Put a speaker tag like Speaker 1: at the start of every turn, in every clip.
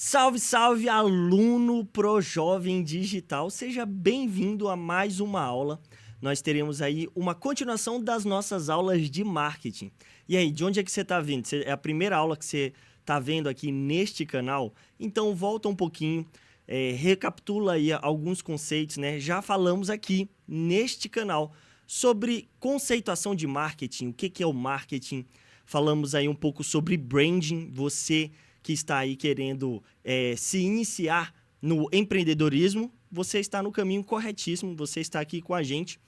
Speaker 1: Salve, salve, aluno pro Jovem Digital. Seja bem-vindo a mais uma aula. Nós teremos aí uma continuação das nossas aulas de marketing. E aí, de onde é que você está vindo? É a primeira aula que você está vendo aqui neste canal? Então, volta um pouquinho, recapitula aí alguns conceitos, né? Já falamos aqui neste canal sobre conceituação de marketing, o que é o marketing. Falamos aí um pouco sobre branding, você que está aí querendo se iniciar no empreendedorismo, você está no caminho corretíssimo, você está aqui com a gente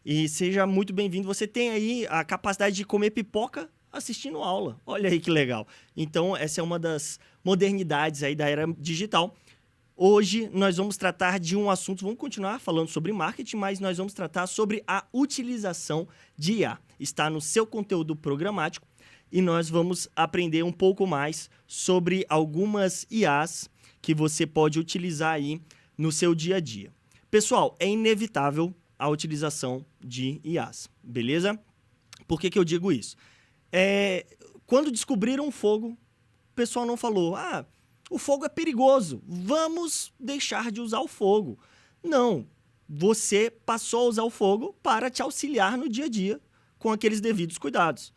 Speaker 1: e seja muito bem-vindo. Você tem aí a capacidade de comer pipoca assistindo aula, olha aí que legal. Então, essa é uma das modernidades aí da era digital. Hoje nós vamos tratar de um assunto, vamos continuar falando sobre marketing, mas nós vamos tratar sobre a utilização de IA. Está no seu conteúdo programático. E nós vamos aprender um pouco mais sobre algumas IAs que você pode utilizar aí no seu dia a dia. Pessoal, é inevitável a utilização de IAs, beleza? Por que eu digo isso? Quando descobriram o fogo, o pessoal não falou, o fogo é perigoso, vamos deixar de usar o fogo. Não, você passou a usar o fogo para te auxiliar no dia a dia com aqueles devidos cuidados.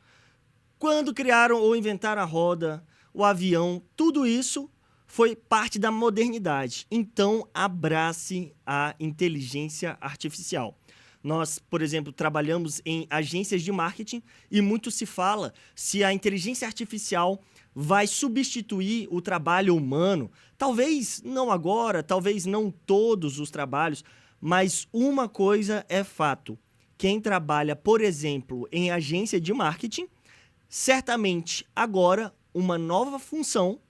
Speaker 1: Quando criaram ou inventaram a roda, o avião, tudo isso foi parte da modernidade. Então, abrace a inteligência artificial. Nós, por exemplo, trabalhamos em agências de marketing e muito se fala se a inteligência artificial vai substituir o trabalho humano. Talvez não agora, talvez não todos os trabalhos, mas uma coisa é fato. Quem trabalha, por exemplo, em agência de marketing, certamente, agora, uma nova função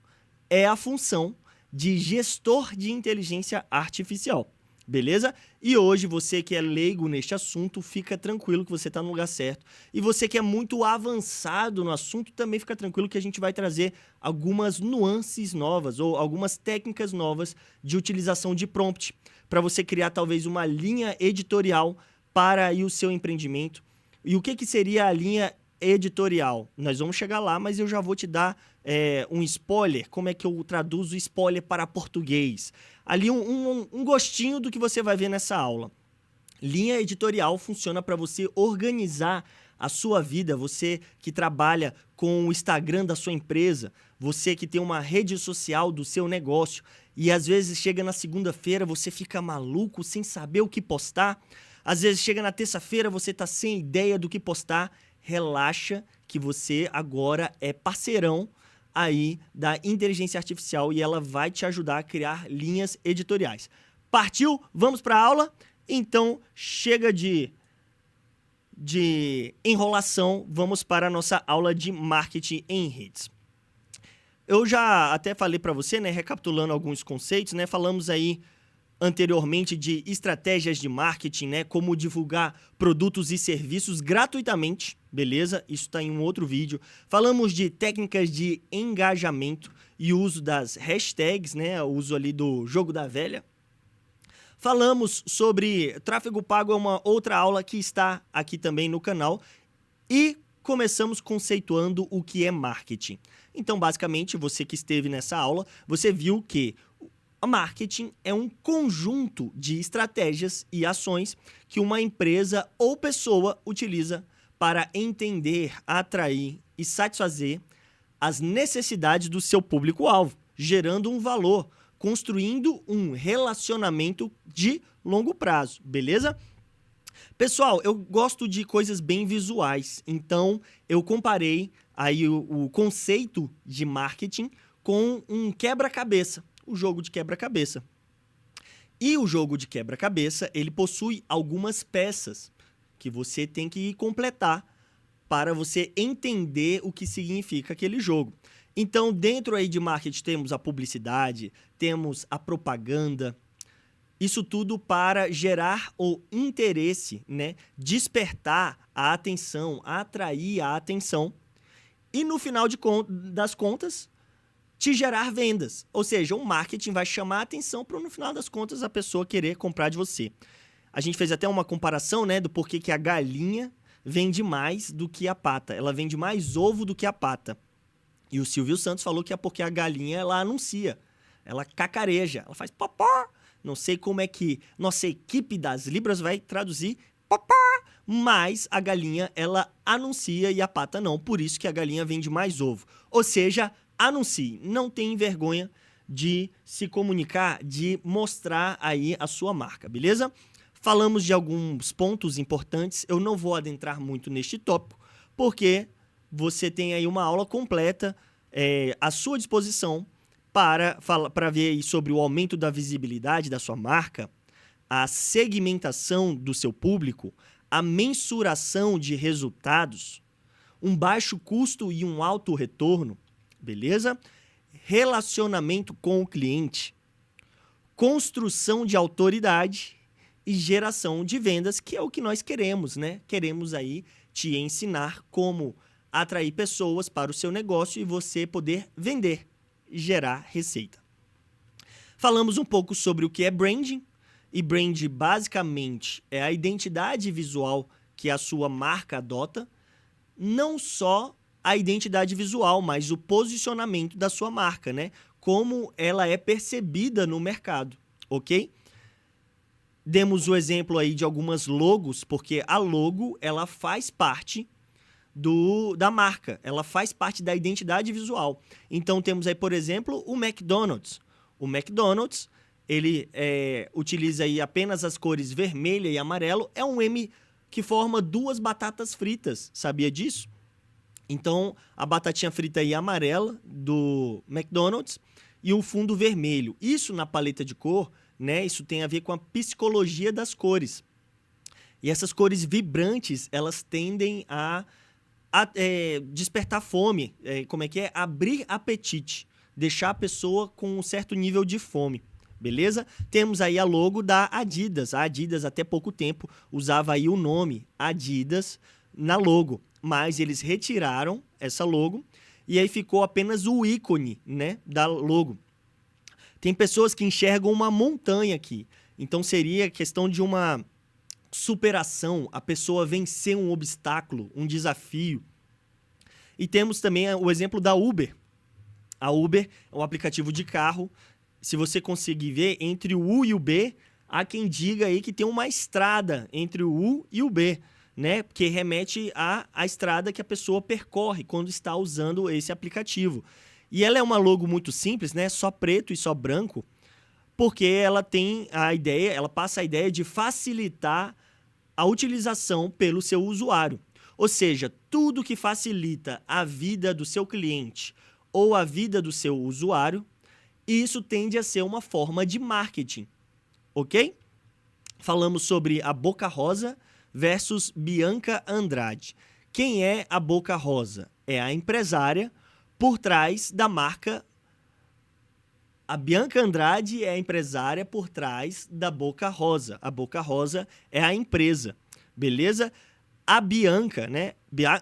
Speaker 1: é a função de gestor de inteligência artificial, beleza? E hoje, você que é leigo neste assunto, fica tranquilo que você está no lugar certo. E você que é muito avançado no assunto, também fica tranquilo que a gente vai trazer algumas nuances novas ou algumas técnicas novas de utilização de prompt para você criar talvez uma linha editorial para aí o seu empreendimento. E o que seria a linha editorial? Nós vamos chegar lá, mas eu já vou te dar um spoiler. Como é que eu traduzo spoiler para português? Ali um gostinho do que você vai ver nessa aula. Linha editorial funciona para você organizar a sua vida, você que trabalha com o Instagram da sua empresa, você que tem uma rede social do seu negócio e às vezes chega na segunda-feira, você fica maluco sem saber o que postar. Às vezes chega na terça-feira, você está sem ideia do que postar. Relaxa que você agora é parceirão aí da inteligência artificial e ela vai te ajudar a criar linhas editoriais. Partiu? Vamos para a aula? Então, chega de enrolação, vamos para a nossa aula de marketing em redes. Eu já até falei para você, né, recapitulando alguns conceitos, né, falamos aí anteriormente de estratégias de marketing, né? Como divulgar produtos e serviços gratuitamente, beleza? Isso está em um outro vídeo. Falamos de técnicas de engajamento e uso das hashtags, né? O uso ali do jogo da velha. Falamos sobre tráfego pago, é uma outra aula que está aqui também no canal. E começamos conceituando o que é marketing. Então, basicamente, você que esteve nessa aula, você viu que o marketing é um conjunto de estratégias e ações que uma empresa ou pessoa utiliza para entender, atrair e satisfazer as necessidades do seu público-alvo, gerando um valor, construindo um relacionamento de longo prazo, beleza? Pessoal, eu gosto de coisas bem visuais, então eu comparei aí o conceito de marketing com um quebra-cabeça. O jogo de quebra-cabeça. E o jogo de quebra-cabeça, ele possui algumas peças que você tem que completar para você entender o que significa aquele jogo. Então, dentro aí de marketing, temos a publicidade, temos a propaganda, isso tudo para gerar o interesse, né? Despertar a atenção, atrair a atenção e, no final das contas, te gerar vendas. Ou seja, o marketing vai chamar a atenção para, no final das contas, a pessoa querer comprar de você. A gente fez até uma comparação, né, do porquê que a galinha vende mais do que a pata. Ela vende mais ovo do que a pata. E o Silvio Santos falou que é porque a galinha, ela anuncia. ela cacareja, ela faz popó. Não sei como é que nossa equipe das Libras vai traduzir popó, mas a galinha, ela anuncia e a pata não, por isso que a galinha vende mais ovo. Ou seja, anuncie, não tem vergonha de se comunicar, de mostrar aí a sua marca, beleza? Falamos de alguns pontos importantes, eu não vou adentrar muito neste tópico, porque você tem aí uma aula completa à sua disposição para ver aí sobre o aumento da visibilidade da sua marca, a segmentação do seu público, a mensuração de resultados, um baixo custo e um alto retorno, beleza? Relacionamento com o cliente, construção de autoridade e geração de vendas, que é o que nós queremos, né? Queremos aí te ensinar como atrair pessoas para o seu negócio e você poder vender, gerar receita. Falamos um pouco sobre o que é branding, e brand basicamente é a identidade visual que a sua marca adota, não só a identidade visual, mas o posicionamento da sua marca, né? Como ela é percebida no mercado, ok? Demos o exemplo aí de algumas logos, porque a logo, ela faz parte da marca, ela faz parte da identidade visual. Então, temos aí, por exemplo, o McDonald's. O McDonald's, ele utiliza aí apenas as cores vermelha e amarelo, é um M que forma duas batatas fritas, sabia disso? Então, a batatinha frita aí amarela do McDonald's e um fundo vermelho. Isso na paleta de cor, né? Isso tem a ver com a psicologia das cores. E essas cores vibrantes, elas tendem a despertar fome, abrir apetite, deixar a pessoa com um certo nível de fome, beleza? Temos aí a logo da Adidas. A Adidas, até pouco tempo, usava aí o nome Adidas na logo, mas eles retiraram essa logo e aí ficou apenas o ícone, né, da logo. Tem pessoas que enxergam uma montanha aqui, então seria questão de uma superação, a pessoa vencer um obstáculo, um desafio. E temos também o exemplo da Uber. A Uber é um aplicativo de carro. Se você conseguir ver, entre o U e o B, há quem diga aí que tem uma estrada entre o U e o B, né? Que remete à estrada que a pessoa percorre quando está usando esse aplicativo. E ela é uma logo muito simples, né? Só preto e só branco, porque ela tem a ideia, ela passa a ideia de facilitar a utilização pelo seu usuário. Ou seja, tudo que facilita a vida do seu cliente ou a vida do seu usuário, isso tende a ser uma forma de marketing, ok? Falamos sobre a Boca Rosa versus Bianca Andrade. Quem é a Boca Rosa? É a empresária por trás da marca. A Bianca Andrade é a empresária por trás da Boca Rosa. A Boca Rosa é a empresa, beleza? A Bianca, né?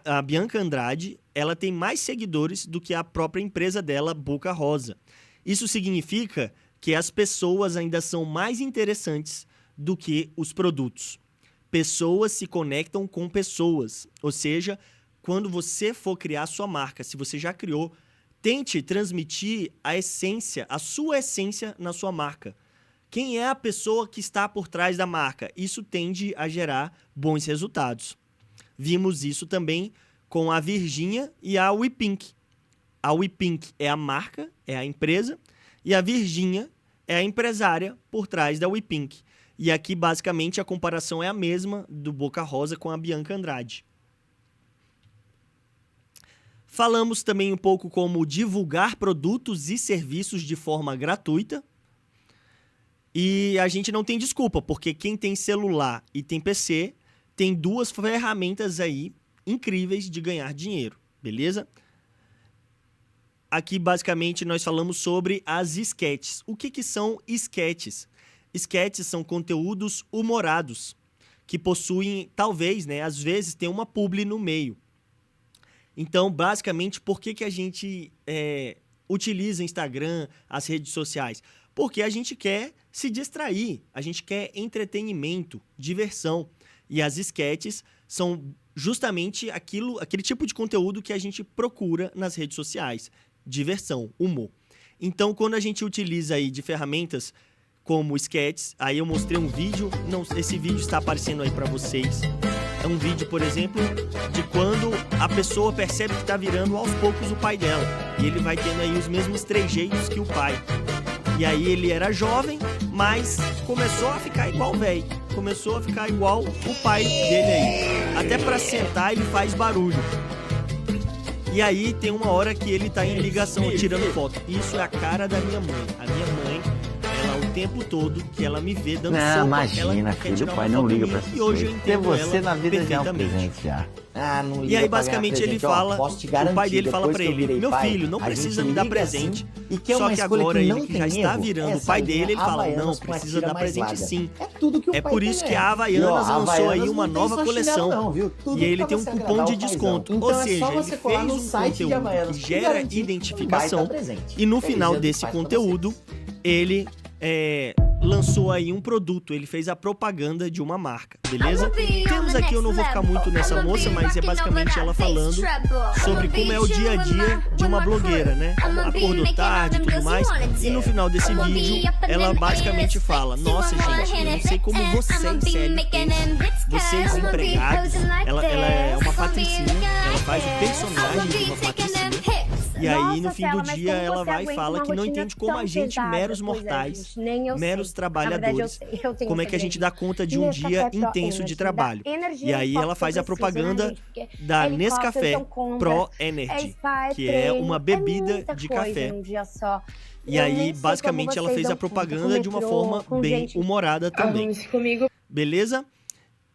Speaker 1: A Bianca Andrade, ela tem mais seguidores do que a própria empresa dela, Boca Rosa. Isso significa que as pessoas ainda são mais interessantes do que os produtos. Pessoas se conectam com pessoas. Ou seja, quando você for criar sua marca, se você já criou, tente transmitir a essência, a sua essência na sua marca. Quem é a pessoa que está por trás da marca? Isso tende a gerar bons resultados. Vimos isso também com a Virgínia e a WePink. A WePink é a marca, é a empresa, e a Virgínia é a empresária por trás da WePink. E aqui, basicamente, a comparação é a mesma do Boca Rosa com a Bianca Andrade. Falamos também um pouco como divulgar produtos e serviços de forma gratuita. E a gente não tem desculpa, porque quem tem celular e tem PC tem duas ferramentas aí incríveis de ganhar dinheiro, beleza? Aqui, basicamente, nós falamos sobre as sketches. O que são sketches? Sketches são conteúdos humorados, que possuem, talvez, né, às vezes, tem uma publi no meio. Então, basicamente, por que a gente utiliza Instagram, as redes sociais? Porque a gente quer se distrair, a gente quer entretenimento, diversão. E as sketches são justamente aquele tipo de conteúdo que a gente procura nas redes sociais. Diversão, humor. Então, quando a gente utiliza aí de ferramentas como sketches, aí eu mostrei um vídeo, esse vídeo está aparecendo aí para vocês. É um vídeo, por exemplo, de quando a pessoa percebe que está virando aos poucos o pai dela. E ele vai tendo aí os mesmos trejeitos que o pai. E aí ele era jovem, mas começou a ficar igual o velho. Começou a ficar igual o pai dele aí. Até para sentar ele faz barulho. E aí tem uma hora que ele tá em ligação, tirando foto. Isso é a cara da minha mãe. A minha mãe, ela o tempo todo que ela me vê dando sopa,
Speaker 2: imagina,
Speaker 1: ela
Speaker 2: filho, o pai não liga pra essas
Speaker 1: e hoje eu
Speaker 2: coisas.
Speaker 1: entendo
Speaker 2: você
Speaker 1: ela
Speaker 2: na vida já é um
Speaker 1: perfeitamente.
Speaker 2: presente já. Não
Speaker 1: E
Speaker 2: liga
Speaker 1: aí
Speaker 2: pra ganhar
Speaker 1: basicamente ele
Speaker 2: presente. Ó,
Speaker 1: fala,
Speaker 2: posso te
Speaker 1: o
Speaker 2: garantir,
Speaker 1: pai dele fala
Speaker 2: depois
Speaker 1: pra
Speaker 2: que eu
Speaker 1: ele,
Speaker 2: virei
Speaker 1: meu
Speaker 2: pai,
Speaker 1: filho, não
Speaker 2: a
Speaker 1: precisa
Speaker 2: gente
Speaker 1: me dar
Speaker 2: liga
Speaker 1: presente.
Speaker 2: assim, e que é
Speaker 1: Só
Speaker 2: uma
Speaker 1: que
Speaker 2: escolha
Speaker 1: agora
Speaker 2: que
Speaker 1: ele
Speaker 2: não
Speaker 1: que
Speaker 2: tem
Speaker 1: já está
Speaker 2: erro.
Speaker 1: virando o
Speaker 2: Essa
Speaker 1: pai
Speaker 2: linha
Speaker 1: dele, ele fala, não,
Speaker 2: Havaianas com a
Speaker 1: precisa
Speaker 2: tira
Speaker 1: dar
Speaker 2: mais
Speaker 1: presente
Speaker 2: larga.
Speaker 1: sim.
Speaker 2: É tudo que o
Speaker 1: É
Speaker 2: pai
Speaker 1: por isso
Speaker 2: tem,
Speaker 1: que
Speaker 2: né?
Speaker 1: a
Speaker 2: E, ó,
Speaker 1: Havaianas lançou aí
Speaker 2: Havaianas
Speaker 1: uma
Speaker 2: não tem
Speaker 1: nova
Speaker 2: só
Speaker 1: coleção.
Speaker 2: chinelo não, viu? Tudo
Speaker 1: E aí ele
Speaker 2: pra
Speaker 1: tem um
Speaker 2: você
Speaker 1: cupom
Speaker 2: agradar
Speaker 1: de
Speaker 2: o paizão.
Speaker 1: desconto.
Speaker 2: Então
Speaker 1: Ou
Speaker 2: é só
Speaker 1: seja, ele
Speaker 2: você colar
Speaker 1: fez
Speaker 2: no
Speaker 1: um
Speaker 2: site de
Speaker 1: conteúdo
Speaker 2: Havaianas
Speaker 1: que
Speaker 2: que
Speaker 1: gera
Speaker 2: garantir um
Speaker 1: identificação.
Speaker 2: baita presente.
Speaker 1: E no
Speaker 2: Feliz
Speaker 1: final
Speaker 2: Dia dos
Speaker 1: desse
Speaker 2: Pais pra
Speaker 1: conteúdo, ele lançou aí um produto, ele fez a propaganda de uma marca, beleza? Temos aqui, eu não vou ficar muito nessa moça, mas é basicamente ela falando sobre como é o dia a dia de uma blogueira, né? Acordou tarde e tudo mais, e no final desse vídeo, ela basicamente fala, nossa gente, eu não sei como vocês, vocês empregados, ela é uma patricinha, ela faz o personagem de uma patricinha. E aí, no fim do dia, ela vai e fala que não entende como a gente, meros mortais, meros trabalhadores, como é que a gente dá conta de um dia intenso de trabalho. E aí ela faz a propaganda da Nescafé Pro Energy, que é uma bebida de café. E aí, basicamente, ela fez a propaganda de uma forma bem humorada também. Beleza?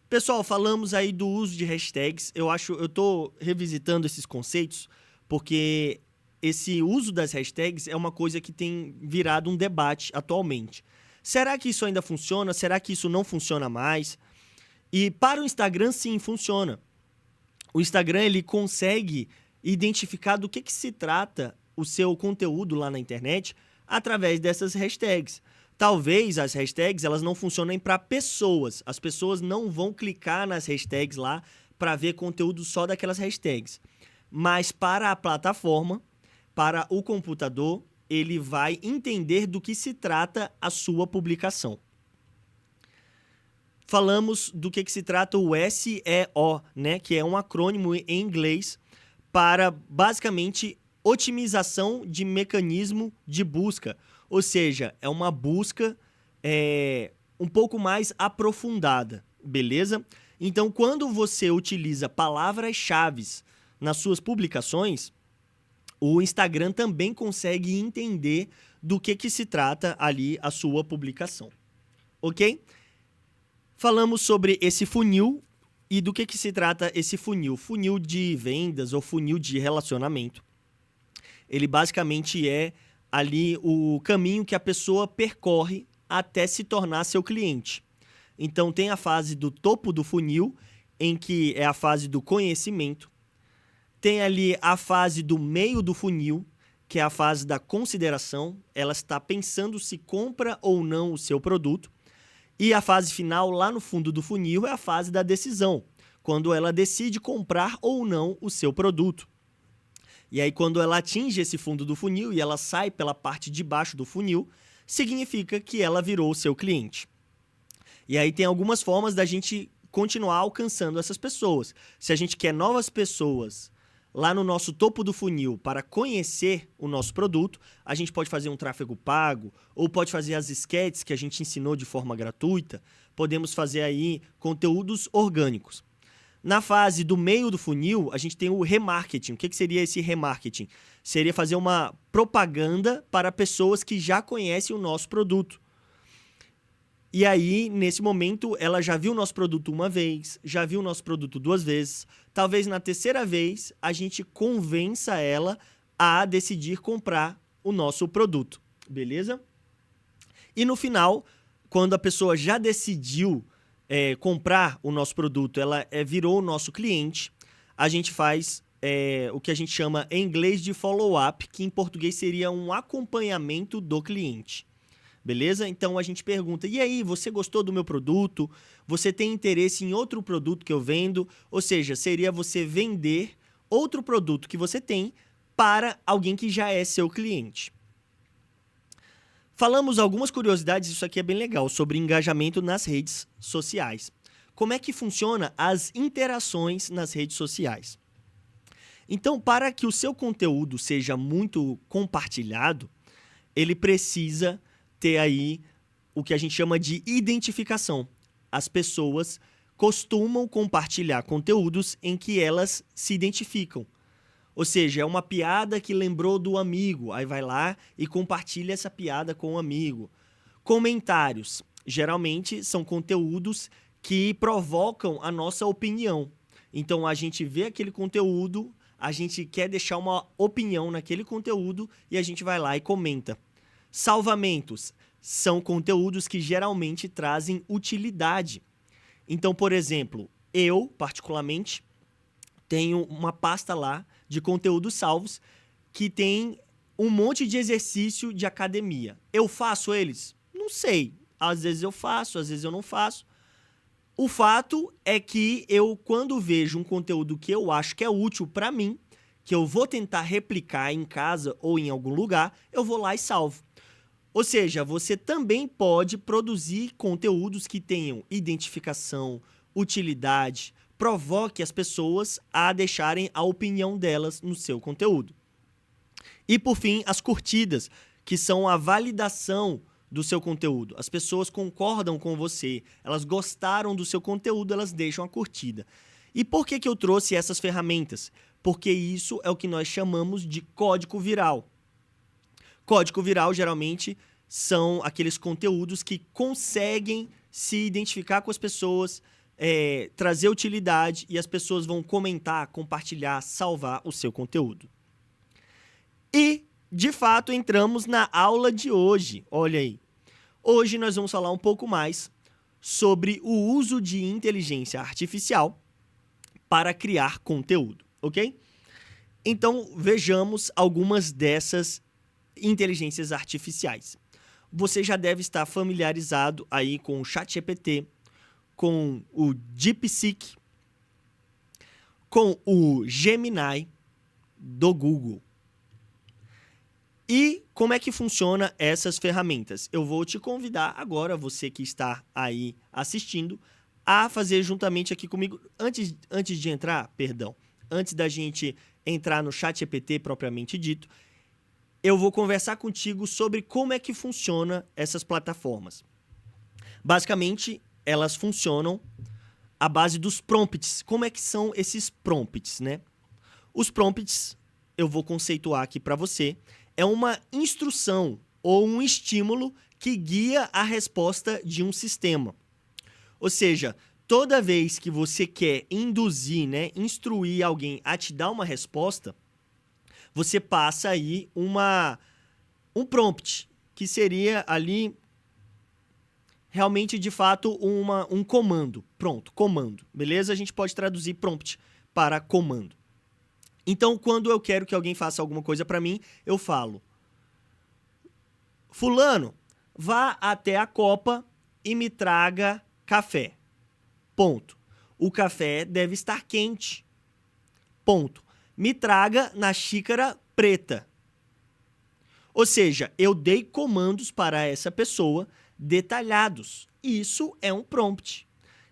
Speaker 1: Pessoal, falamos aí do uso de hashtags. Eu tô revisitando esses conceitos porque esse uso das hashtags é uma coisa que tem virado um debate atualmente. Será que isso ainda funciona? Será que isso não funciona mais? E para o Instagram, sim, funciona. O Instagram, ele consegue identificar do que se trata o seu conteúdo lá na internet através dessas hashtags. Talvez as hashtags elas não funcionem para pessoas. As pessoas não vão clicar nas hashtags lá para ver conteúdo só daquelas hashtags. Mas para a plataforma, para o computador, ele vai entender do que se trata a sua publicação. Falamos do que se trata o SEO, né, que é um acrônimo em inglês para, basicamente, otimização de mecanismo de busca. Ou seja, é uma busca um pouco mais aprofundada, beleza? Então, quando você utiliza palavras-chave nas suas publicações, o Instagram também consegue entender do que se trata ali a sua publicação, ok? Falamos sobre esse funil e do que se trata esse funil. Funil de vendas ou funil de relacionamento. Ele basicamente é ali o caminho que a pessoa percorre até se tornar seu cliente. Então tem a fase do topo do funil, em que é a fase do conhecimento. Tem ali a fase do meio do funil, que é a fase da consideração. Ela está pensando se compra ou não o seu produto. E a fase final, lá no fundo do funil, é a fase da decisão, quando ela decide comprar ou não o seu produto. E aí, quando ela atinge esse fundo do funil e ela sai pela parte de baixo do funil, significa que ela virou o seu cliente. E aí tem algumas formas da gente continuar alcançando essas pessoas. Se a gente quer novas pessoas lá no nosso topo do funil para conhecer o nosso produto, a gente pode fazer um tráfego pago ou pode fazer as sketches que a gente ensinou de forma gratuita. Podemos fazer aí conteúdos orgânicos. Na fase do meio do funil, a gente tem o remarketing. O que seria esse remarketing? Seria fazer uma propaganda para pessoas que já conhecem o nosso produto. E aí, nesse momento, ela já viu o nosso produto uma vez, já viu o nosso produto duas vezes. Talvez na terceira vez, a gente convença ela a decidir comprar o nosso produto, beleza? E no final, quando a pessoa já decidiu comprar o nosso produto, ela virou o nosso cliente, a gente faz o que a gente chama em inglês de follow-up, que em português seria um acompanhamento do cliente. Beleza? Então a gente pergunta, e aí, você gostou do meu produto? Você tem interesse em outro produto que eu vendo? Ou seja, seria você vender outro produto que você tem para alguém que já é seu cliente. Falamos algumas curiosidades, isso aqui é bem legal, sobre engajamento nas redes sociais. Como é que funciona as interações nas redes sociais? Então, para que o seu conteúdo seja muito compartilhado, ele precisa ter aí o que a gente chama de identificação. As pessoas costumam compartilhar conteúdos em que elas se identificam. Ou seja, é uma piada que lembrou do amigo, aí vai lá e compartilha essa piada com o amigo. Comentários, geralmente são conteúdos que provocam a nossa opinião. Então, a gente vê aquele conteúdo, a gente quer deixar uma opinião naquele conteúdo e a gente vai lá e comenta. Salvamentos são conteúdos que geralmente trazem utilidade. Então, por exemplo, eu, particularmente, tenho uma pasta lá de conteúdos salvos que tem um monte de exercício de academia. Eu faço eles? Não sei. Às vezes eu faço, às vezes eu não faço. O fato é que eu, quando vejo um conteúdo que eu acho que é útil para mim, que eu vou tentar replicar em casa ou em algum lugar, eu vou lá e salvo. Ou seja, você também pode produzir conteúdos que tenham identificação, utilidade, provoque as pessoas a deixarem a opinião delas no seu conteúdo. E, por fim, as curtidas, que são a validação do seu conteúdo. As pessoas concordam com você, elas gostaram do seu conteúdo, elas deixam a curtida. E por que eu trouxe essas ferramentas? Porque isso é o que nós chamamos de código viral. Código viral, geralmente, são aqueles conteúdos que conseguem se identificar com as pessoas, trazer utilidade e as pessoas vão comentar, compartilhar, salvar o seu conteúdo. E, de fato, entramos na aula de hoje. Olha aí. Hoje nós vamos falar um pouco mais sobre o uso de inteligência artificial para criar conteúdo, ok? Então, vejamos algumas dessas inteligências artificiais. Você já deve estar familiarizado aí com o ChatGPT, com o DeepSeek, com o Gemini do Google. E como é que funciona essas ferramentas? Eu vou te convidar agora, você que está aí assistindo, a fazer juntamente aqui comigo, antes de entrar, antes da gente entrar no ChatGPT propriamente dito, eu vou conversar contigo sobre como é que funciona essas plataformas. Basicamente, elas funcionam à base dos prompts. Como é que são esses prompts, né? Os prompts, eu vou conceituar aqui para você, é uma instrução ou um estímulo que guia a resposta de um sistema. Ou seja, toda vez que você quer induzir, né, instruir alguém a te dar uma resposta, você passa aí um prompt, que seria ali realmente, de fato, um comando. Pronto, comando. Beleza? A gente pode traduzir prompt para comando. Então, quando eu quero que alguém faça alguma coisa para mim, eu falo: fulano, vá até a copa e me traga café. Ponto. O café deve estar quente. Ponto. Me traga na xícara preta. Ou seja, eu dei comandos para essa pessoa detalhados. Isso é um prompt.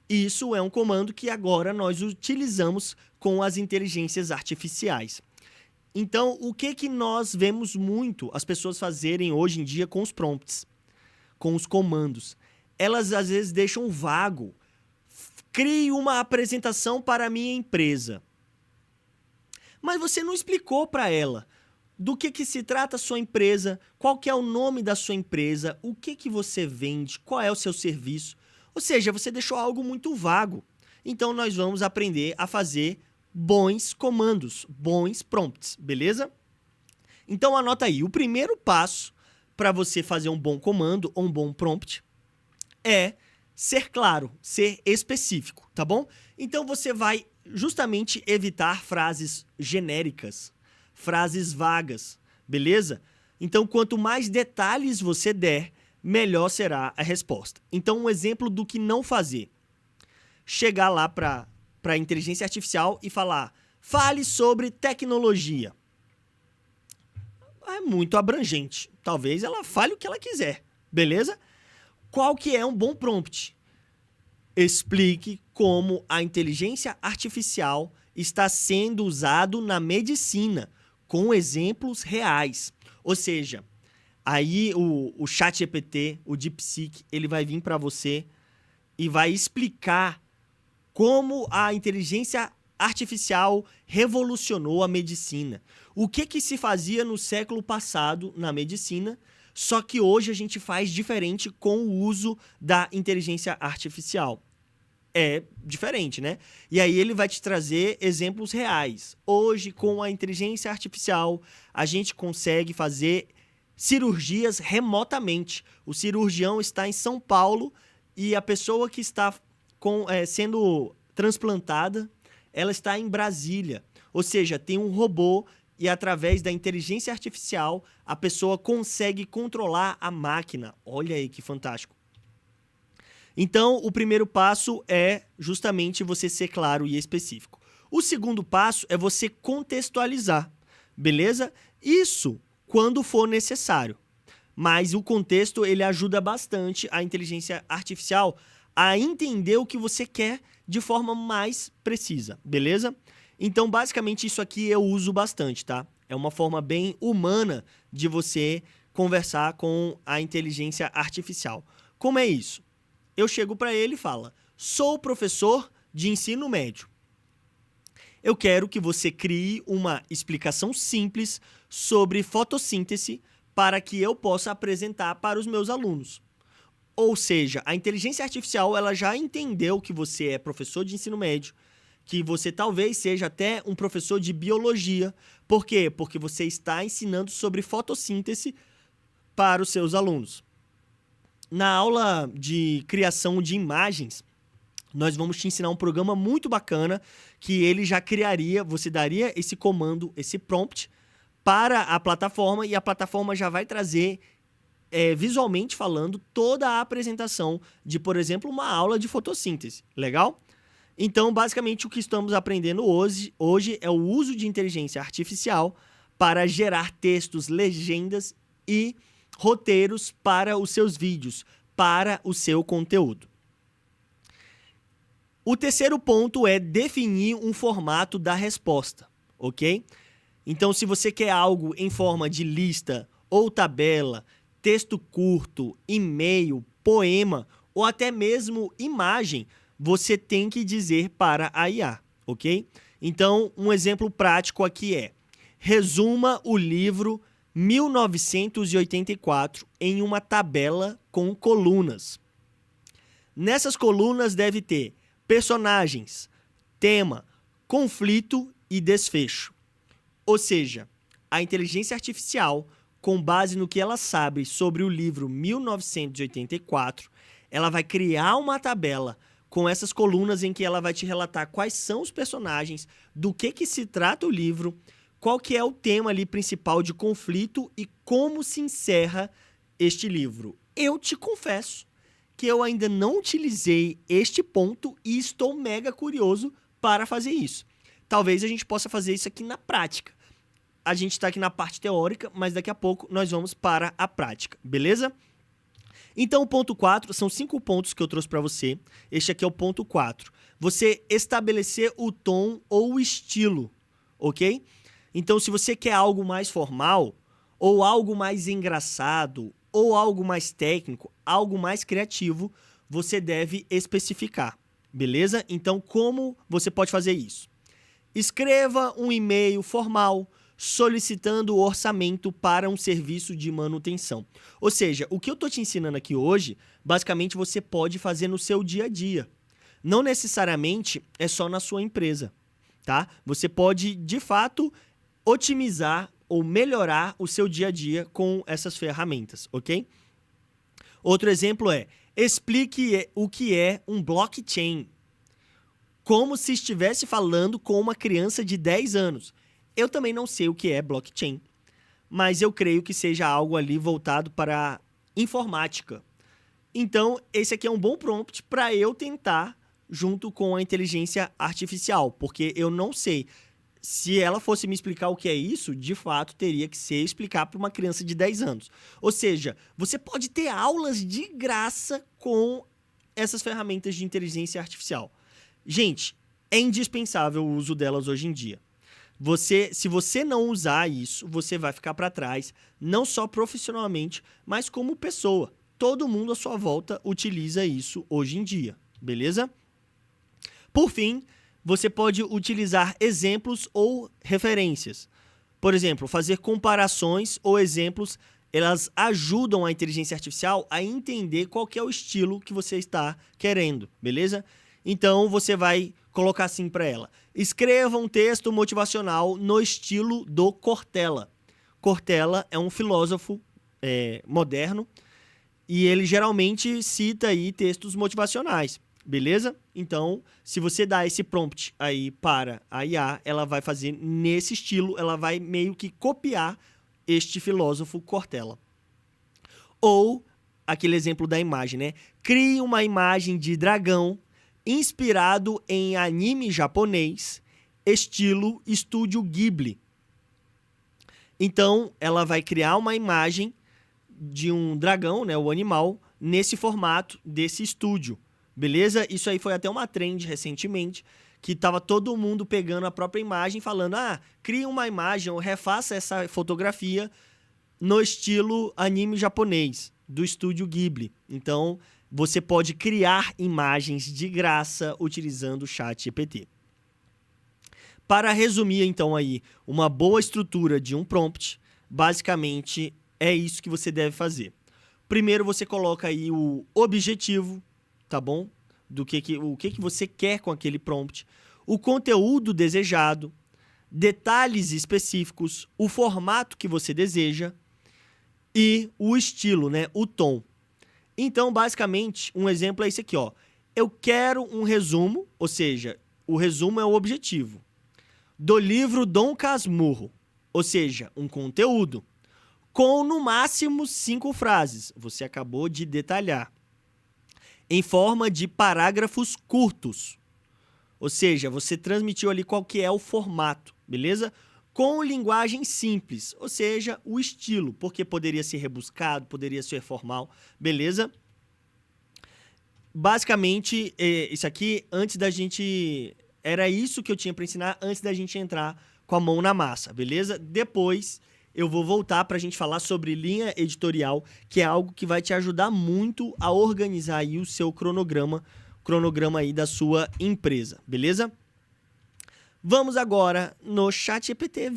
Speaker 1: Isso é um comando que agora nós utilizamos com as inteligências artificiais. Então, o que nós vemos muito as pessoas fazerem hoje em dia com os prompts, com os comandos? Elas, às vezes, deixam vago. Crie uma apresentação para a minha empresa. Mas você não explicou para ela do que se trata a sua empresa, qual que é o nome da sua empresa, o que você vende, qual é o seu serviço. Ou seja, você deixou algo muito vago. Então, nós vamos aprender a fazer bons comandos, bons prompts, beleza? Então, anota aí. O primeiro passo para você fazer um bom comando ou um bom prompt é ser claro, ser específico, tá bom? Então, você vai justamente evitar frases genéricas, frases vagas, beleza? Então, quanto mais detalhes você der, melhor será a resposta. Então, um exemplo do que não fazer. Chegar lá para a inteligência artificial e falar: fale sobre tecnologia. é muito abrangente. Talvez ela fale o que ela quiser, beleza? Qual que é um bom prompt? Explique como a inteligência artificial está sendo usado na medicina, com exemplos reais. Ou seja, aí o ChatGPT, o DeepSeek, ele vai vir para você e vai explicar como a inteligência artificial revolucionou a medicina. O que se fazia no século passado na medicina, só que hoje a gente faz diferente com o uso da inteligência artificial. É diferente, né? E aí ele vai te trazer exemplos reais. Hoje, com a inteligência artificial, a gente consegue fazer cirurgias remotamente. O cirurgião está em São Paulo e a pessoa que está sendo transplantada, ela está em Brasília. Ou seja, tem um robô e através da inteligência artificial, a pessoa consegue controlar a máquina. Olha aí que fantástico. Então, o primeiro passo é justamente você ser claro e específico. O segundo passo é você contextualizar, beleza? Isso quando for necessário. Mas o contexto, ele ajuda bastante a inteligência artificial a entender o que você quer de forma mais precisa, beleza? Então, basicamente, isso aqui eu uso bastante, tá? É uma forma bem humana de você conversar com a inteligência artificial. Como é isso? Eu chego para ele e falo, sou professor de ensino médio. Eu quero que você crie uma explicação simples sobre fotossíntese para que eu possa apresentar para os meus alunos. Ou seja, a inteligência artificial ela já entendeu que você é professor de ensino médio, que você talvez seja até um professor de biologia. Por quê? Porque você está ensinando sobre fotossíntese para os seus alunos. Na aula de criação de imagens, nós vamos te ensinar um programa muito bacana que ele já criaria, você daria esse comando, esse prompt para a plataforma e a plataforma já vai trazer, visualmente falando, toda a apresentação de, por exemplo, uma aula de fotossíntese. Legal? Então, basicamente, o que estamos aprendendo hoje é o uso de inteligência artificial para gerar textos, legendas e roteiros para os seus vídeos, para o seu conteúdo. O terceiro ponto é definir um formato da resposta, ok? Então, se você quer algo em forma de lista ou tabela, texto curto, e-mail, poema ou até mesmo imagem, você tem que dizer para a IA, ok? Então, um exemplo prático aqui é: resuma o livro 1984 em uma tabela com colunas. Nessas colunas deve ter personagens, tema, conflito e desfecho. Ou seja, a inteligência artificial, com base no que ela sabe sobre o livro 1984, ela vai criar uma tabela com essas colunas em que ela vai te relatar quais são os personagens, do que se trata o livro, qual que é o tema ali principal de conflito e como se encerra este livro. Eu te confesso que eu ainda não utilizei este ponto e estou mega curioso para fazer isso. Talvez a gente possa fazer isso aqui na prática. A gente está aqui na parte teórica, mas daqui a pouco nós vamos para a prática, beleza? Então, o ponto 4, são 5 pontos que eu trouxe para você. Este aqui é o ponto 4. Você estabelecer o tom ou o estilo, ok? Então, se você quer algo mais formal, ou algo mais engraçado, ou algo mais técnico, algo mais criativo, você deve especificar, beleza? Então, como você pode fazer isso? Escreva um e-mail formal solicitando o orçamento para um serviço de manutenção. Ou seja, o que eu estou te ensinando aqui hoje, basicamente você pode fazer no seu dia a dia. Não necessariamente é só na sua empresa, tá? Você pode, de fato, otimizar ou melhorar o seu dia a dia com essas ferramentas, ok? Outro exemplo é: explique o que é um blockchain, como se estivesse falando com uma criança de 10 anos. Eu também não sei o que é blockchain, mas eu creio que seja algo ali voltado para informática. Então, esse aqui é um bom prompt para eu tentar junto com a inteligência artificial, porque eu não sei se ela fosse me explicar o que é isso, de fato teria que ser explicar para uma criança de 10 anos. Ou seja, você pode ter aulas de graça com essas ferramentas de inteligência artificial. Gente, é indispensável o uso delas hoje em dia. Se você não usar isso, você vai ficar para trás, não só profissionalmente, mas como pessoa. Todo mundo à sua volta utiliza isso hoje em dia, beleza? Por fim, você pode utilizar exemplos ou referências. Por exemplo, fazer comparações ou exemplos, elas ajudam a inteligência artificial a entender qual que é o estilo que você está querendo, beleza? Então, você vai colocar assim para ela: escreva um texto motivacional no estilo do Cortella. Cortella é um filósofo moderno e ele geralmente cita aí textos motivacionais, beleza? Então, se você dá esse prompt aí para a IA, ela vai fazer nesse estilo, ela vai meio que copiar este filósofo Cortella. Ou aquele exemplo da imagem, né? Crie uma imagem de dragão inspirado em anime japonês, estilo Estúdio Ghibli. Então, ela vai criar uma imagem de um dragão, né, o animal, nesse formato desse estúdio, beleza? Isso aí foi até uma trend recentemente, que estava todo mundo pegando a própria imagem falando: crie uma imagem ou refaça essa fotografia no estilo anime japonês, do Estúdio Ghibli. Então, você pode criar imagens de graça utilizando o ChatGPT. Para resumir, então, aí, uma boa estrutura de um prompt, basicamente é isso que você deve fazer. Primeiro, você coloca aí o objetivo, tá bom? O que você quer com aquele prompt, o conteúdo desejado, detalhes específicos, o formato que você deseja e o estilo, né? O tom. Então, basicamente, um exemplo é esse aqui, ó. Eu quero um resumo, ou seja, o resumo é o objetivo, do livro Dom Casmurro, ou seja, um conteúdo, com no máximo 5 frases, você acabou de detalhar, em forma de parágrafos curtos, ou seja, você transmitiu ali qual que é o formato, beleza? Com linguagem simples, ou seja, o estilo, porque poderia ser rebuscado, poderia ser formal, beleza? Basicamente, isso aqui, antes da gente... Era isso que eu tinha para ensinar antes da gente entrar com a mão na massa, beleza? Depois eu vou voltar para a gente falar sobre linha editorial, que é algo que vai te ajudar muito a organizar aí o seu cronograma aí da sua empresa, beleza? Vamos agora no ChatGPT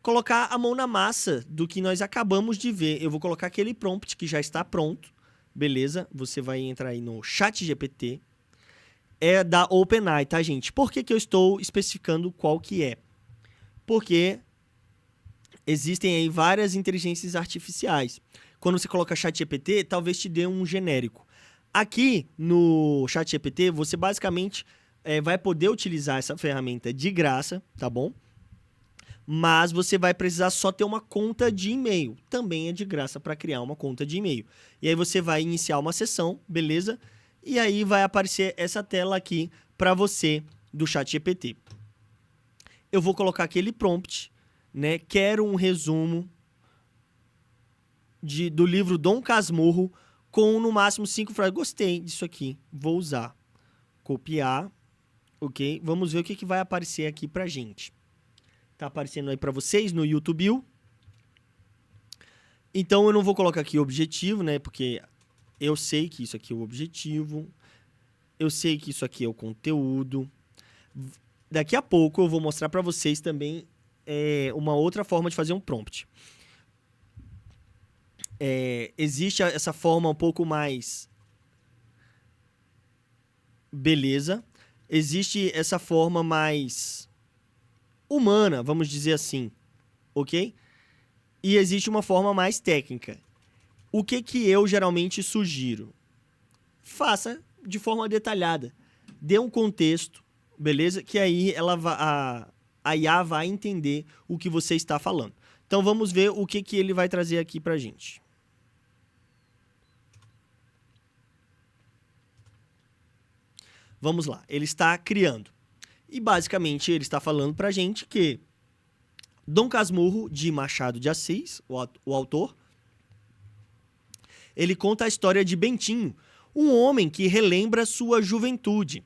Speaker 1: colocar a mão na massa do que nós acabamos de ver. Eu vou colocar aquele prompt que já está pronto, beleza? Você vai entrar aí no ChatGPT. É da OpenAI, tá, gente? Por que eu estou especificando qual que é? Porque existem aí várias inteligências artificiais. Quando você coloca ChatGPT, talvez te dê um genérico. Aqui no ChatGPT, você basicamente vai poder utilizar essa ferramenta de graça, tá bom? Mas você vai precisar só ter uma conta de e-mail. Também é de graça para criar uma conta de e-mail. E aí você vai iniciar uma sessão, beleza? E aí vai aparecer essa tela aqui para você do ChatGPT. Eu vou colocar aquele prompt, né? Quero um resumo do livro Dom Casmurro com no máximo 5 frases. Gostei disso aqui, vou usar. Copiar, ok? Vamos ver o que vai aparecer aqui pra gente. Tá aparecendo aí pra vocês no YouTube. Então eu não vou colocar aqui objetivo, né? Porque eu sei que isso aqui é o objetivo. Eu sei que isso aqui é o conteúdo. Daqui a pouco eu vou mostrar pra vocês também uma outra forma de fazer um prompt. Existe essa forma um pouco mais beleza. Existe essa forma mais humana, vamos dizer assim, ok? E existe uma forma mais técnica. O que eu geralmente sugiro? Faça de forma detalhada. Dê um contexto, beleza? Que aí a IA vai entender o que você está falando. Então vamos ver o que ele vai trazer aqui pra gente. Vamos lá, ele está criando. E basicamente ele está falando pra gente que Dom Casmurro, de Machado de Assis, o autor, ele conta a história de Bentinho, um homem que relembra sua juventude,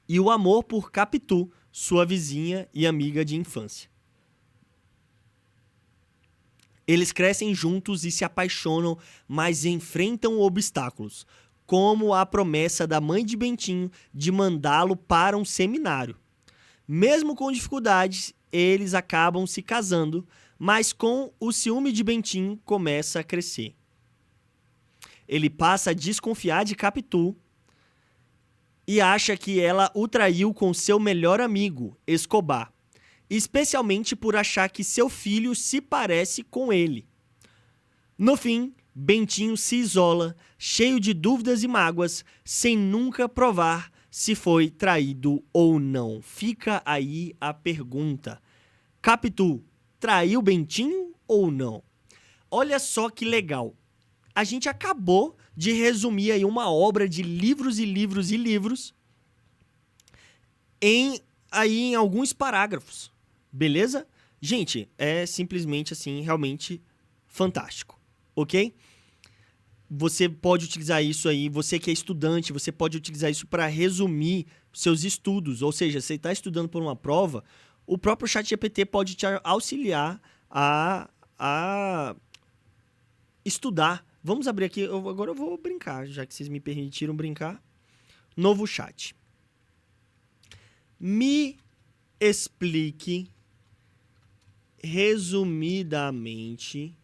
Speaker 1: e o amor por Capitu, sua vizinha e amiga de infância. Eles crescem juntos e se apaixonam, mas enfrentam obstáculos, como a promessa da mãe de Bentinho de mandá-lo para um seminário. Mesmo com dificuldades, eles acabam se casando, mas com o ciúme de Bentinho começa a crescer. Ele passa a desconfiar de Capitu e acha que ela o traiu com seu melhor amigo, Escobar, especialmente por achar que seu filho se parece com ele. No fim, Bentinho se isola, cheio de dúvidas e mágoas, sem nunca provar se foi traído ou não. Fica aí a pergunta. Capitu traiu Bentinho ou não? Olha só que legal. A gente acabou de resumir aí uma obra de livros e livros e livros em alguns parágrafos. Beleza? Gente, é simplesmente assim, realmente fantástico. Ok? Você pode utilizar isso aí, você que é estudante, você pode utilizar isso para resumir seus estudos. Ou seja, você está estudando por uma prova, o próprio ChatGPT pode te auxiliar a estudar. Vamos abrir aqui, agora eu vou brincar, já que vocês me permitiram brincar. Novo chat. Me explique resumidamente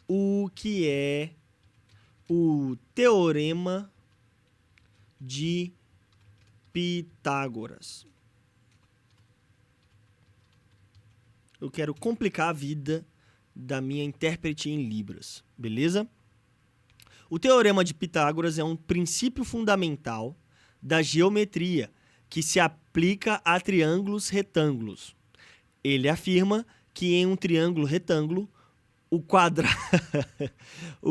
Speaker 1: o que é o Teorema de Pitágoras. Eu quero complicar a vida da minha intérprete em Libras, beleza? O Teorema de Pitágoras é um princípio fundamental da geometria que se aplica a triângulos retângulos. Ele afirma que em um triângulo retângulo, o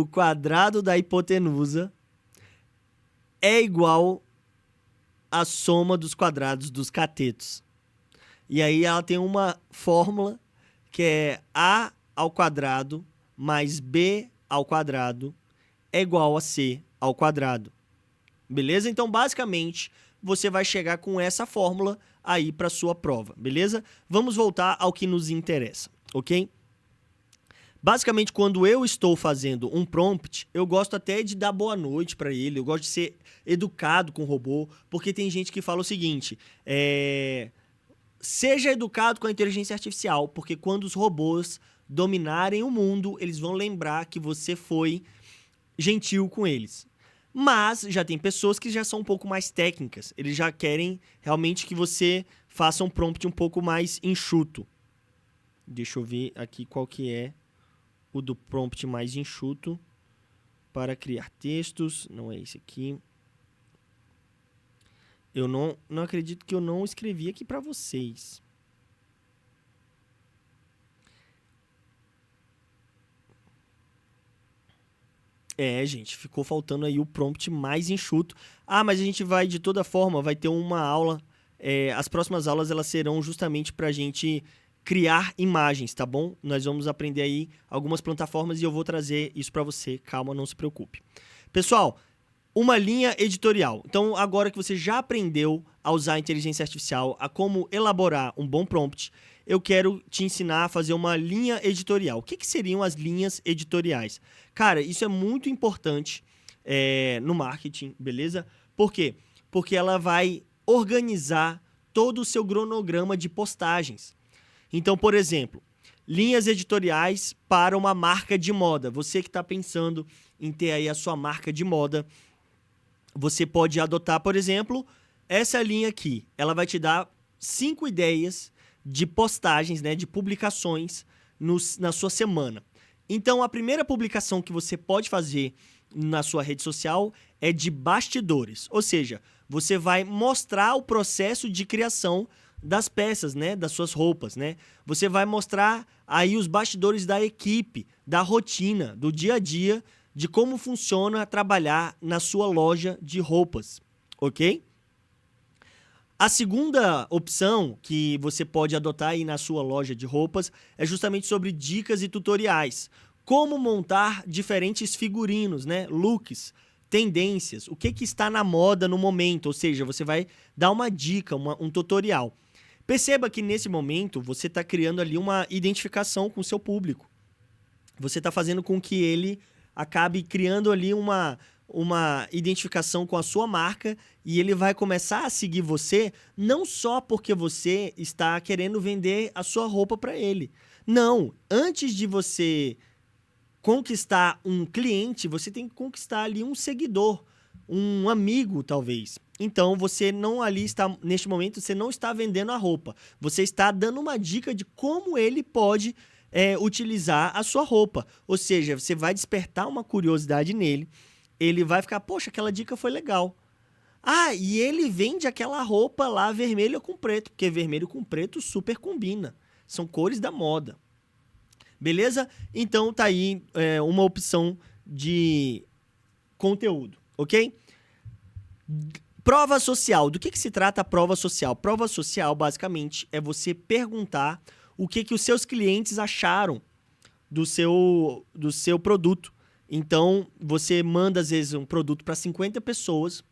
Speaker 1: quadrado da hipotenusa é igual à soma dos quadrados dos catetos. E aí ela tem uma fórmula que é A ao quadrado mais B ao quadrado é igual a C ao quadrado. Beleza? Então, basicamente, você vai chegar com essa fórmula aí para sua prova, beleza? Vamos voltar ao que nos interessa, ok? Basicamente, quando eu estou fazendo um prompt, eu gosto até de dar boa noite para ele, eu gosto de ser educado com o robô, porque tem gente que fala o seguinte, seja educado com a inteligência artificial, porque quando os robôs dominarem o mundo, eles vão lembrar que você foi gentil com eles. Mas já tem pessoas que já são um pouco mais técnicas, eles já querem realmente que você faça um prompt um pouco mais enxuto. Deixa eu ver aqui qual que é o do prompt mais enxuto para criar textos. Não é esse aqui. Eu não acredito que eu não escrevi aqui para vocês. Gente, ficou faltando aí o prompt mais enxuto. Ah, mas a gente vai, de toda forma, vai ter uma aula. As próximas aulas, elas serão justamente pra gente criar imagens, tá bom? Nós vamos aprender aí algumas plataformas e eu vou trazer isso pra você. Calma, não se preocupe. Pessoal, uma linha editorial. Então, agora que você já aprendeu a usar a inteligência artificial, a como elaborar um bom prompt, eu quero te ensinar a fazer uma linha editorial. O que seriam as linhas editoriais? Cara, isso é muito importante no marketing, beleza? Por quê? Porque ela vai organizar todo o seu cronograma de postagens. Então, por exemplo, linhas editoriais para uma marca de moda. Você que está pensando em ter aí a sua marca de moda, você pode adotar, por exemplo, essa linha aqui. Ela vai te dar 5 ideias de postagens, né, de publicações na sua semana. Então, a primeira publicação que você pode fazer na sua rede social é de bastidores. Ou seja, você vai mostrar o processo de criação das peças, né, das suas roupas, né? Você vai mostrar aí os bastidores da equipe, da rotina, do dia a dia, de como funciona trabalhar na sua loja de roupas, ok? A segunda opção que você pode adotar aí na sua loja de roupas é justamente sobre dicas e tutoriais. Como montar diferentes figurinos, né? Looks, tendências, o que está na moda no momento. Ou seja, você vai dar uma dica, um tutorial. Perceba que nesse momento você está criando ali uma identificação com o seu público. Você está fazendo com que ele acabe criando ali uma identificação com a sua marca e ele vai começar a seguir você não só porque você está querendo vender a sua roupa para ele. Não, antes de você conquistar um cliente, você tem que conquistar ali um seguidor, um amigo talvez. Então você não ali está, neste momento, você não está vendendo a roupa. Você está dando uma dica de como ele pode utilizar a sua roupa. Ou seja, você vai despertar uma curiosidade nele. Ele vai ficar, poxa, aquela dica foi legal. Ah, e ele vende aquela roupa lá vermelha com preto, porque vermelho com preto super combina. São cores da moda. Beleza? Então tá aí uma opção de conteúdo, ok? Prova social. Do que se trata a prova social? Prova social, basicamente, é você perguntar o que os seus clientes acharam do seu produto. Então, você manda, às vezes, um produto para 50 pessoas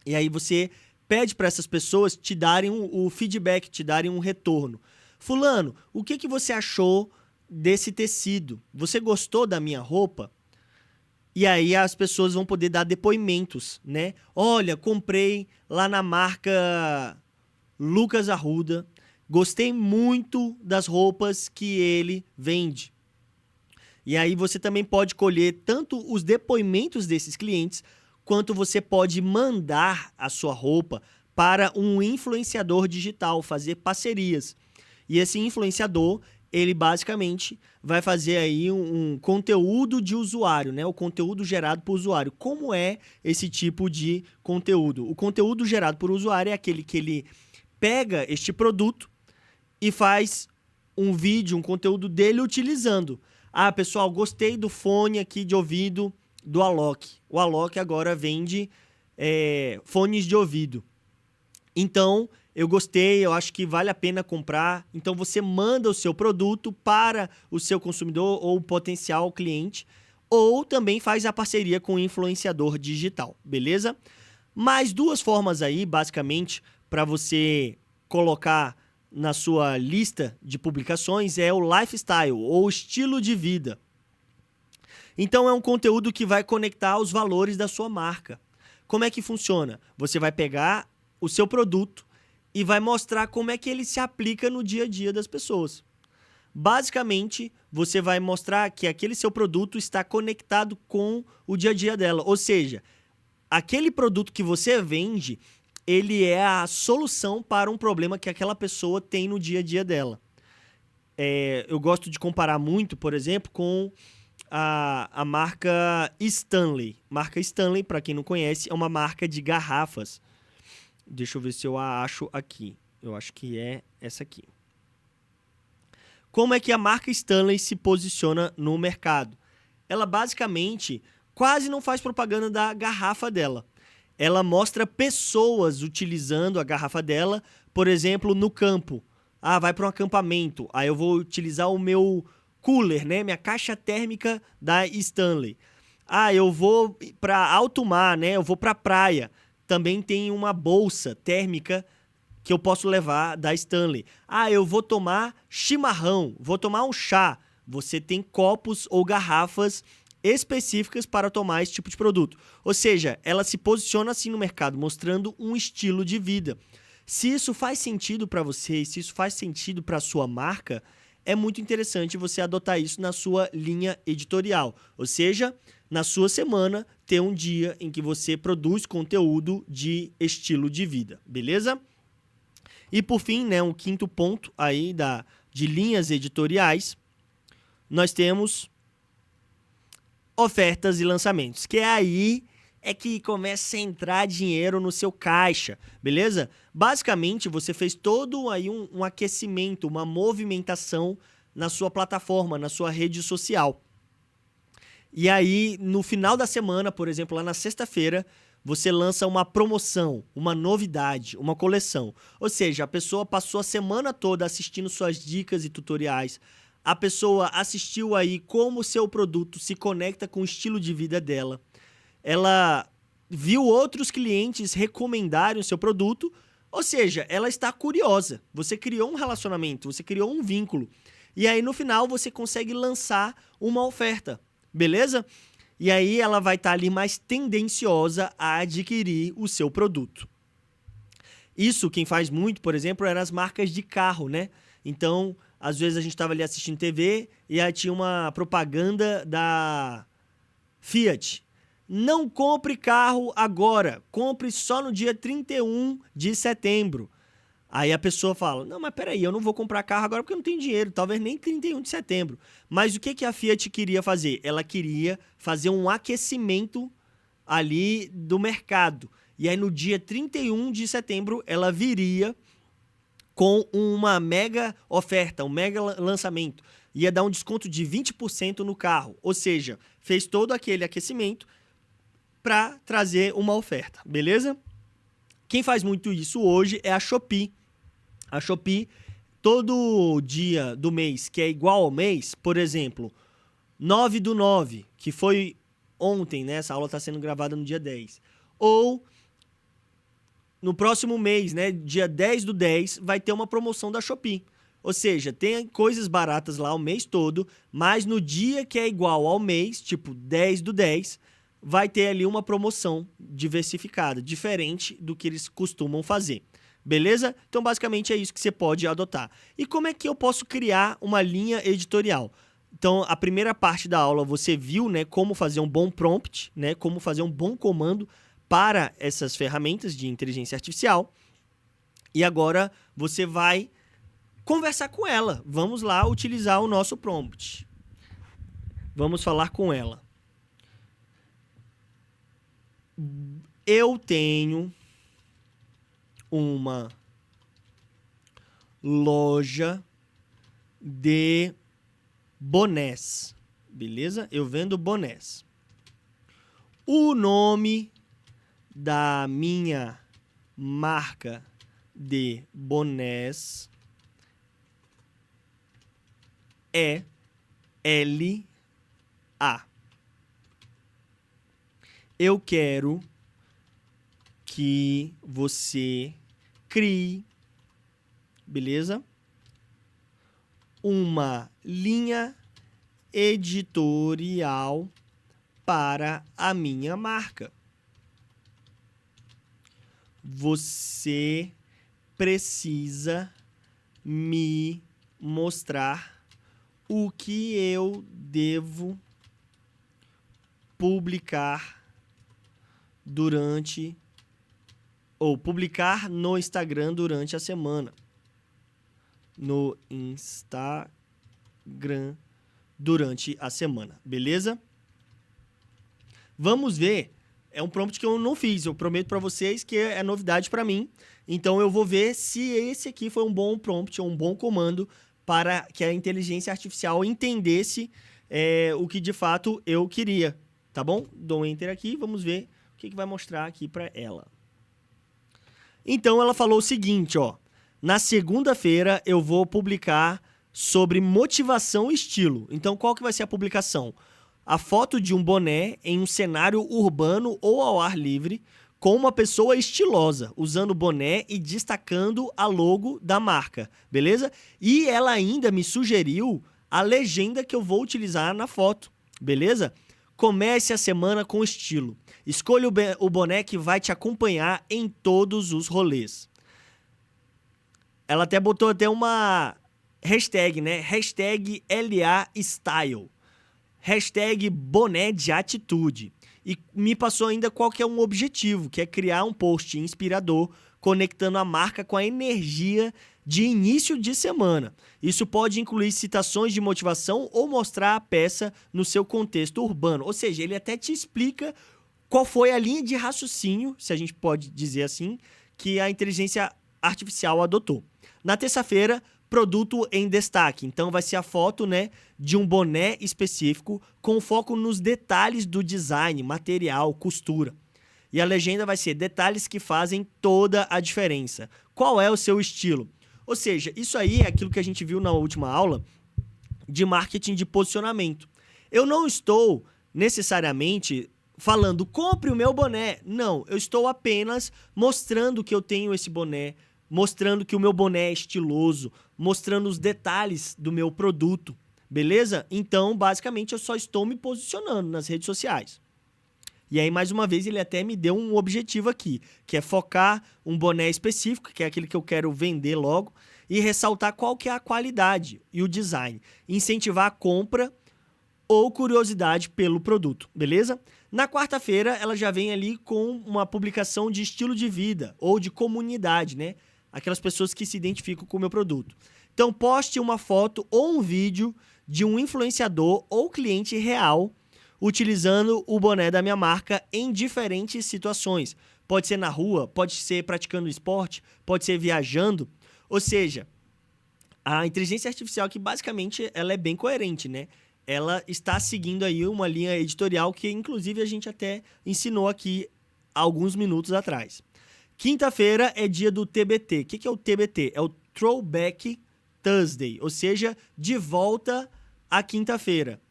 Speaker 1: e aí você pede para essas pessoas te darem o feedback, te darem um retorno. Fulano, o que você achou desse tecido? Você gostou da minha roupa? E aí as pessoas vão poder dar depoimentos, né? Olha, comprei lá na marca Lucas Arruda, gostei muito das roupas que ele vende. E aí você também pode colher tanto os depoimentos desses clientes, quanto você pode mandar a sua roupa para um influenciador digital, fazer parcerias. E esse influenciador, ele basicamente vai fazer aí um conteúdo de usuário, né? O conteúdo gerado por usuário. Como é esse tipo de conteúdo? O conteúdo gerado por usuário é aquele que ele pega este produto e faz um vídeo, um conteúdo dele utilizando. Ah, pessoal, gostei do fone aqui de ouvido do Alok. O Alok agora vende fones de ouvido. Então, eu gostei, eu acho que vale a pena comprar. Então, você manda o seu produto para o seu consumidor ou potencial cliente, ou também faz a parceria com o influenciador digital, beleza? Mais duas formas aí, basicamente, para você colocar na sua lista de publicações é o lifestyle, ou estilo de vida. Então, é um conteúdo que vai conectar os valores da sua marca. Como é que funciona? Você vai pegar o seu produto e vai mostrar como é que ele se aplica no dia a dia das pessoas. Basicamente, você vai mostrar que aquele seu produto está conectado com o dia a dia dela. Ou seja, aquele produto que você vende, ele é a solução para um problema que aquela pessoa tem no dia a dia dela. Eu gosto de comparar muito, por exemplo, com a marca Stanley. Marca Stanley, para quem não conhece, é uma marca de garrafas. Deixa eu ver se eu a acho aqui. Eu acho que é essa aqui. Como é que a marca Stanley se posiciona no mercado? Ela basicamente quase não faz propaganda da garrafa dela. Ela mostra pessoas utilizando a garrafa dela, por exemplo, no campo. Ah, vai para um acampamento. Aí eu vou utilizar o meu cooler, né? Minha caixa térmica da Stanley. Ah, eu vou para alto mar, né? Eu vou para a praia. Também tem uma bolsa térmica que eu posso levar da Stanley. Ah, eu vou tomar chimarrão, vou tomar um chá. Você tem copos ou garrafas específicas para tomar esse tipo de produto. Ou seja, ela se posiciona assim no mercado, mostrando um estilo de vida. Se isso faz sentido para você, se isso faz sentido para a sua marca, é muito interessante você adotar isso na sua linha editorial. Ou seja, na sua semana, ter um dia em que você produz conteúdo de estilo de vida, beleza? E por fim, né, um quinto ponto aí de linhas editoriais, nós temos ofertas e lançamentos, que aí é que começa a entrar dinheiro no seu caixa, beleza? Basicamente, você fez todo aí um aquecimento, uma movimentação na sua plataforma, na sua rede social. E aí, no final da semana, por exemplo, lá na sexta-feira, você lança uma promoção, uma novidade, uma coleção. Ou seja, a pessoa passou a semana toda assistindo suas dicas e tutoriais. A pessoa assistiu aí como o seu produto se conecta com o estilo de vida dela. Ela viu outros clientes recomendarem o seu produto. Ou seja, ela está curiosa. Você criou um relacionamento, você criou um vínculo. E aí, no final, você consegue lançar uma oferta, beleza? E aí, ela vai estar ali mais tendenciosa a adquirir o seu produto. Isso, quem faz muito, por exemplo, eram as marcas de carro, né? Então, às vezes a gente estava ali assistindo TV e aí tinha uma propaganda da Fiat. Não compre carro agora, compre só no dia 31 de setembro. Aí a pessoa fala, não, mas peraí, eu não vou comprar carro agora porque eu não tenho dinheiro, talvez nem 31 de setembro. Mas o que a Fiat queria fazer? Ela queria fazer um aquecimento ali do mercado. E aí no dia 31 de setembro ela viria com uma mega oferta, um mega lançamento. Ia dar um desconto de 20% no carro. Ou seja, fez todo aquele aquecimento para trazer uma oferta, beleza? Quem faz muito isso hoje é a Shopee. A Shopee, todo dia do mês que é igual ao mês, por exemplo, 9/9, que foi ontem, né? Essa aula está sendo gravada no dia 10. Ou no próximo mês, né? Dia 10/10, vai ter uma promoção da Shopee. Ou seja, tem coisas baratas lá o mês todo, mas no dia que é igual ao mês, tipo 10/10, vai ter ali uma promoção diversificada, diferente do que eles costumam fazer. Beleza? Então, basicamente, é isso que você pode adotar. E como é que eu posso criar uma linha editorial? Então, a primeira parte da aula você viu, né, como fazer um bom prompt, né, como fazer um bom comando para essas ferramentas de inteligência artificial. E agora você vai conversar com ela. Vamos lá utilizar o nosso prompt. Vamos falar com ela. Eu tenho uma loja de bonés, beleza? Eu vendo bonés. O nome da minha marca de bonés é LA. Eu quero que você crie, beleza? Uma linha editorial para a minha marca. Você precisa me mostrar o que eu devo publicar publicar no Instagram durante a semana. No Instagram durante a semana, beleza? Vamos ver. É um prompt que eu não fiz. Eu prometo para vocês que é novidade para mim. Então eu vou ver se esse aqui foi um bom prompt ou um bom comando para que a inteligência artificial entendesse o que de fato eu queria. Tá bom? Dou um enter aqui. Vamos ver o que vai mostrar aqui para ela. Então ela falou o seguinte, ó. Na segunda-feira eu vou publicar sobre motivação e estilo. Então qual que vai ser a publicação? A foto de um boné em um cenário urbano ou ao ar livre com uma pessoa estilosa, usando o boné e destacando a logo da marca, beleza? E ela ainda me sugeriu a legenda que eu vou utilizar na foto, beleza? Comece a semana com estilo. Escolha o boné que vai te acompanhar em todos os rolês. Ela até botou uma hashtag, né? Hashtag LAStyle. Hashtag boné de atitude. E me passou ainda qual que é um objetivo, que é criar um post inspirador conectando a marca com a energia de início de semana. Isso pode incluir citações de motivação ou mostrar a peça no seu contexto urbano. Ou seja, ele até te explica qual foi a linha de raciocínio, se a gente pode dizer assim, que a inteligência artificial adotou. Na terça-feira, produto em destaque. Então vai ser a foto, né, de um boné específico com foco nos detalhes do design, material, costura. E a legenda vai ser detalhes que fazem toda a diferença. Qual é o seu estilo? Ou seja, isso aí é aquilo que a gente viu na última aula de marketing de posicionamento. Eu não estou necessariamente falando, compre o meu boné. Não, eu estou apenas mostrando que eu tenho esse boné, mostrando que o meu boné é estiloso, mostrando os detalhes do meu produto, beleza? Então, basicamente, eu só estou me posicionando nas redes sociais. E aí, mais uma vez, ele até me deu um objetivo aqui, que é focar um boné específico, que é aquele que eu quero vender logo, e ressaltar qual que é a qualidade e o design. Incentivar a compra ou curiosidade pelo produto, beleza? Na quarta-feira, ela já vem ali com uma publicação de estilo de vida ou de comunidade, né? Aquelas pessoas que se identificam com o meu produto. Então, poste uma foto ou um vídeo de um influenciador ou cliente real utilizando o boné da minha marca em diferentes situações. Pode ser na rua, pode ser praticando esporte, pode ser viajando. Ou seja, a inteligência artificial aqui, basicamente, ela é bem coerente, né? Ela está seguindo aí uma linha editorial que, inclusive, a gente até ensinou aqui alguns minutos atrás. Quinta-feira é dia do TBT. O que é o TBT? É o Throwback Thursday, ou seja, de volta à quinta-feira,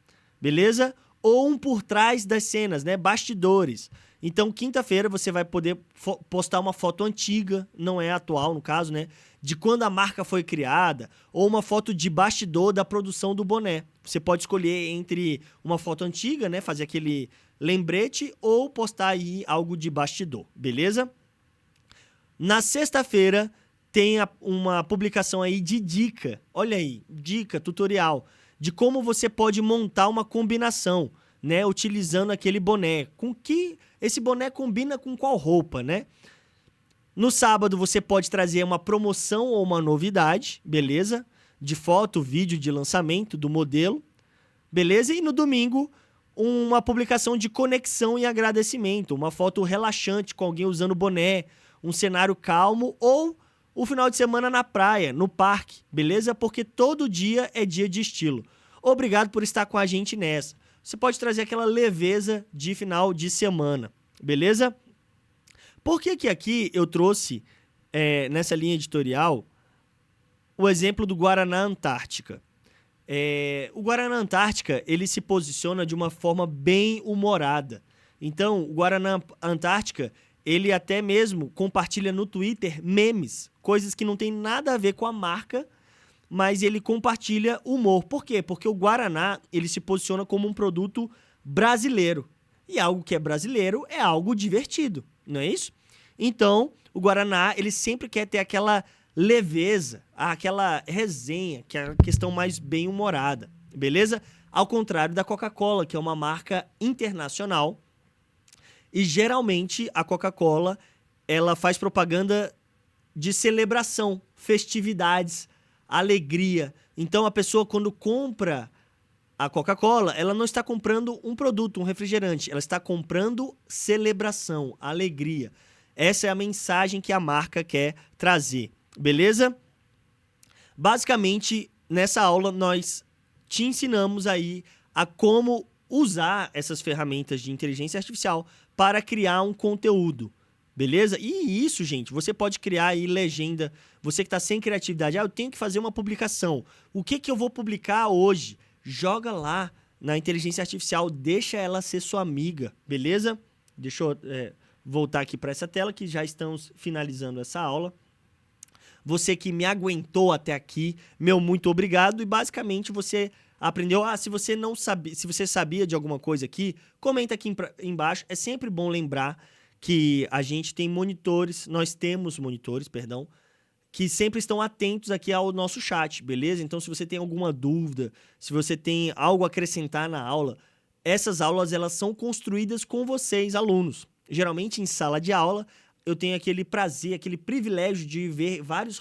Speaker 1: beleza? Ou um por trás das cenas, né? Bastidores. Então, quinta-feira você vai poder postar uma foto antiga, não é atual no caso, né? De quando a marca foi criada, ou uma foto de bastidor da produção do boné. Você pode escolher entre uma foto antiga, né? Fazer aquele lembrete, ou postar aí algo de bastidor, beleza? Na sexta-feira tem uma publicação aí de dica. Olha aí, dica, tutorial de como você pode montar uma combinação, né, utilizando aquele boné. Com que esse boné combina com qual roupa, né? No sábado você pode trazer uma promoção ou uma novidade, beleza? De foto, vídeo de lançamento do modelo, beleza? E no domingo, uma publicação de conexão e agradecimento, uma foto relaxante com alguém usando o boné, um cenário calmo ou o final de semana na praia, no parque, beleza? Porque todo dia é dia de estilo. Obrigado por estar com a gente nessa. Você pode trazer aquela leveza de final de semana, beleza? Por que que aqui eu trouxe, nessa linha editorial, o exemplo do Guaraná Antártica? O Guaraná Antártica, ele se posiciona de uma forma bem humorada. Então, o Guaraná Antártica, ele até mesmo compartilha no Twitter memes, coisas que não tem nada a ver com a marca, mas ele compartilha humor. Por quê? Porque o Guaraná, ele se posiciona como um produto brasileiro. E algo que é brasileiro é algo divertido, não é isso? Então, o Guaraná, ele sempre quer ter aquela leveza, aquela resenha, que é a questão mais bem-humorada, beleza? Ao contrário da Coca-Cola, que é uma marca internacional. E geralmente a Coca-Cola, ela faz propaganda de celebração, festividades, alegria. Então a pessoa, quando compra a Coca-Cola, ela não está comprando um produto, um refrigerante, ela está comprando celebração, alegria. Essa é a mensagem que a marca quer trazer, beleza? Basicamente, nessa aula nós te ensinamos aí a como usar essas ferramentas de inteligência artificial para criar um conteúdo, beleza? E isso, gente, você pode criar aí legenda. Você que está sem criatividade, eu tenho que fazer uma publicação. O que que eu vou publicar hoje? Joga lá na inteligência artificial, deixa ela ser sua amiga, beleza? Deixa eu voltar aqui para essa tela que já estamos finalizando essa aula. Você que me aguentou até aqui, meu muito obrigado. E basicamente você aprendeu, se você não sabia, se você sabia de alguma coisa aqui, comenta aqui embaixo. É sempre bom lembrar que a gente tem monitores, nós temos monitores, perdão, que sempre estão atentos aqui ao nosso chat, beleza? Então, se você tem alguma dúvida, se você tem algo a acrescentar na aula, essas aulas elas são construídas com vocês, alunos. Geralmente, em sala de aula, eu tenho aquele prazer, aquele privilégio de ver vários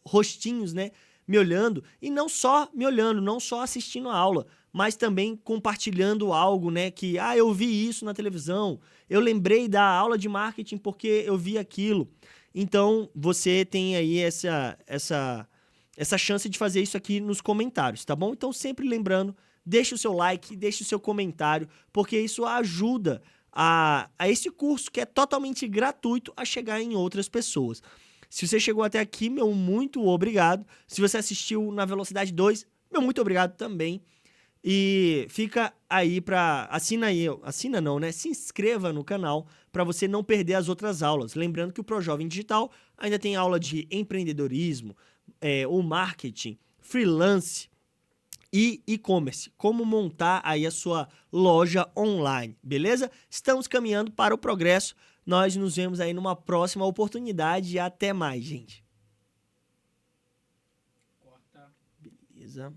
Speaker 1: rostinhos, né, me olhando, e não só me olhando, não só assistindo a aula, mas também compartilhando algo, né, que, eu vi isso na televisão, eu lembrei da aula de marketing porque eu vi aquilo. Então, você tem aí essa chance de fazer isso aqui nos comentários, tá bom? Então, sempre lembrando, deixe o seu like, deixe o seu comentário, porque isso ajuda a esse curso que é totalmente gratuito a chegar em outras pessoas. Se você chegou até aqui, meu muito obrigado. Se você assistiu na velocidade 2, meu muito obrigado também. E fica aí assina não, né? Se inscreva no canal para você não perder as outras aulas. Lembrando que o ProJovem Digital ainda tem aula de empreendedorismo, o marketing, freelance e e-commerce, como montar aí a sua loja online, beleza? Estamos caminhando para o progresso. Nós nos vemos aí numa próxima oportunidade e até mais, gente. Beleza.